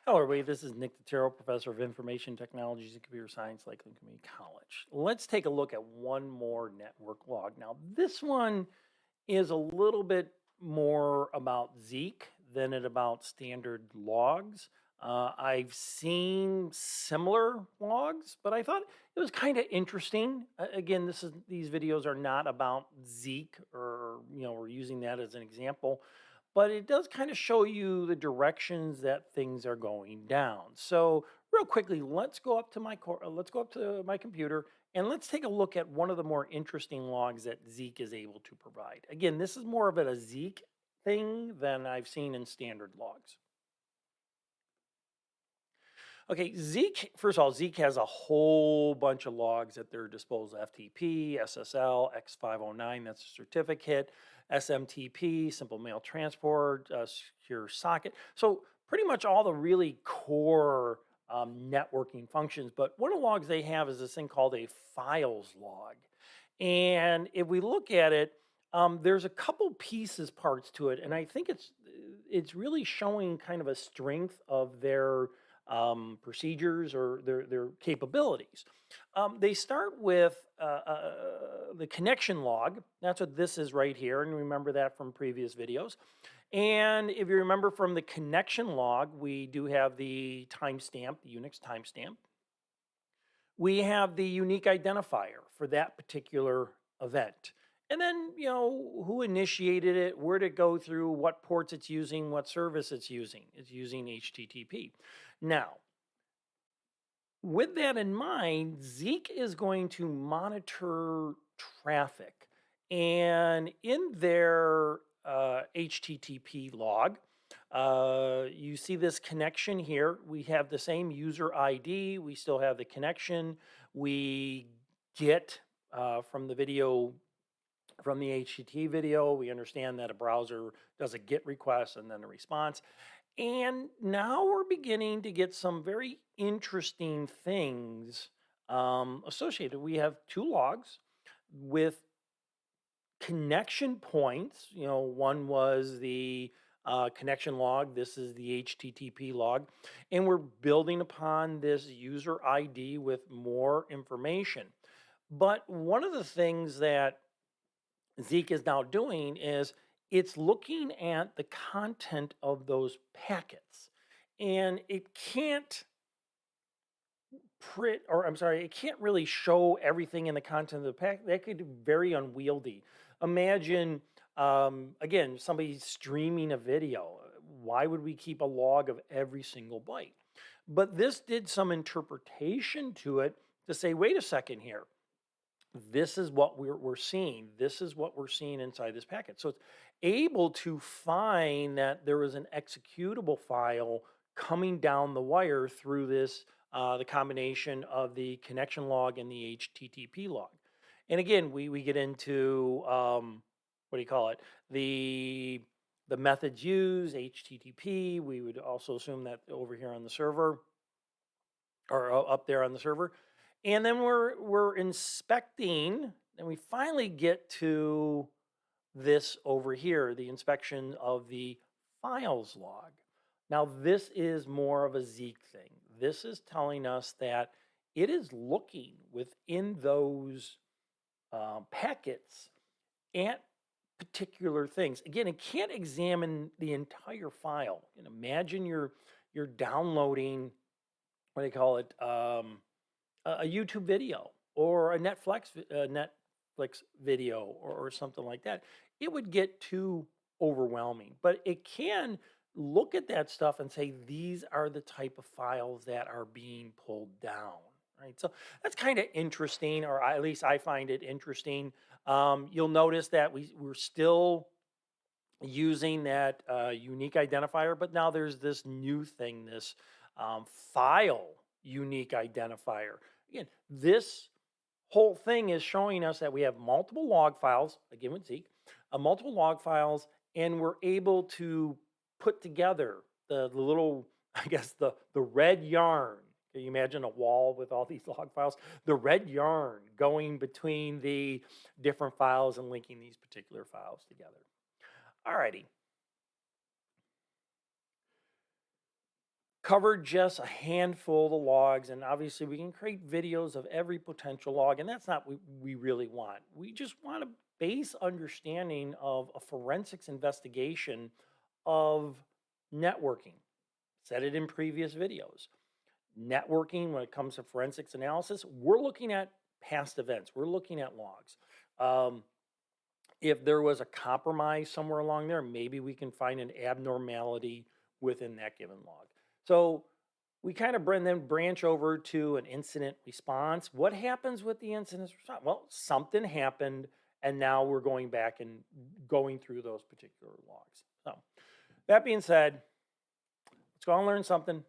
Hello, everybody. This is Nick Totaro, Professor of Information Technologies and Computer Science, Lakeland Community College. Let's take a look at one more network log. Now, this one is a little bit more about Zeek than it about standard logs. I've seen similar logs, but I thought it was kind of interesting. Again, these videos are not about Zeek, or we're using that as an example, but it does kind of show you the directions that things are going down. So, real quickly, let's go up to my computer and let's take a look at one of the more interesting logs that Zeek is able to provide. Again, this is more of a Zeek thing than I've seen in standard logs. Okay, Zeek, first of all, Zeek has a whole bunch of logs at their disposal: FTP, SSL, X509, that's a certificate, SMTP, simple mail transport, secure socket. So, pretty much all the really core networking functions. But one of the logs they have is this thing called a files log. And if we look at it, there's a couple parts to it, and I think it's really showing kind of a strength of their procedures or their capabilities. They start with the connection log. That's what this is right here, and remember that from previous videos. And if you remember from the connection log, we do have the timestamp, the Unix timestamp. We have the unique identifier for that particular event. And then, who initiated it, where to go through, what ports it's using, what service it's using. It's using HTTP. Now, with that in mind, Zeek is going to monitor traffic. And in their HTTP log, you see this connection here. We have the same user ID. We still have the connection. We get from the video, from the HTTP video, we understand that a browser does a GET request and then a response. And now we're beginning to get some very interesting things associated. We have two logs with connection points. One was the connection log. This is the HTTP log. And we're building upon this user ID with more information. But one of the things that Zeek is now doing is it's looking at the content of those packets. And it can't it can't really show everything in the content of the packet. That could be very unwieldy. Imagine, again, somebody streaming a video. Why would we keep a log of every single byte? But this did some interpretation to it to say, wait a second here. This is what we're seeing. This is what we're seeing inside this packet. So it's able to find that there is an executable file coming down the wire through this, the combination of the connection log and the HTTP log. And again, we get into, what do you call it? The methods used, HTTP. We would also assume that over here on the server, or up there on the server. And then we're inspecting, and we finally get to this over here, the inspection of the files log. Now, this is more of a Zeek thing. This is telling us that it is looking within those packets at particular things. Again, it can't examine the entire file. And imagine you're downloading, what do you call it? A YouTube video or a Netflix video or something like that. It would get too overwhelming, but it can look at that stuff and say these are the type of files that are being pulled down. Right, so that's kind of interesting, or at least I find it interesting. You'll notice that we're still using that unique identifier, but now there's this new thing, this file unique identifier. Again, this whole thing is showing us that we have multiple log files, again with Zeek, multiple log files, and we're able to put together the little, I guess, the red yarn. Can you imagine a wall with all these log files? The red yarn going between the different files and linking these particular files together. Alrighty. covered just a handful of the logs, and obviously we can create videos of every potential log, and that's not what we really want. We just want a base understanding of a forensics investigation of networking. Said it in previous videos. Networking, when it comes to forensics analysis, we're looking at past events, we're looking at logs. Um, if there was a compromise somewhere along there, maybe we can find an abnormality within that given log. So we kind of then branch over to an incident response. What happens with the incident response? Well, something happened, and now we're going back and going through those particular logs. So that being said, let's go and learn something.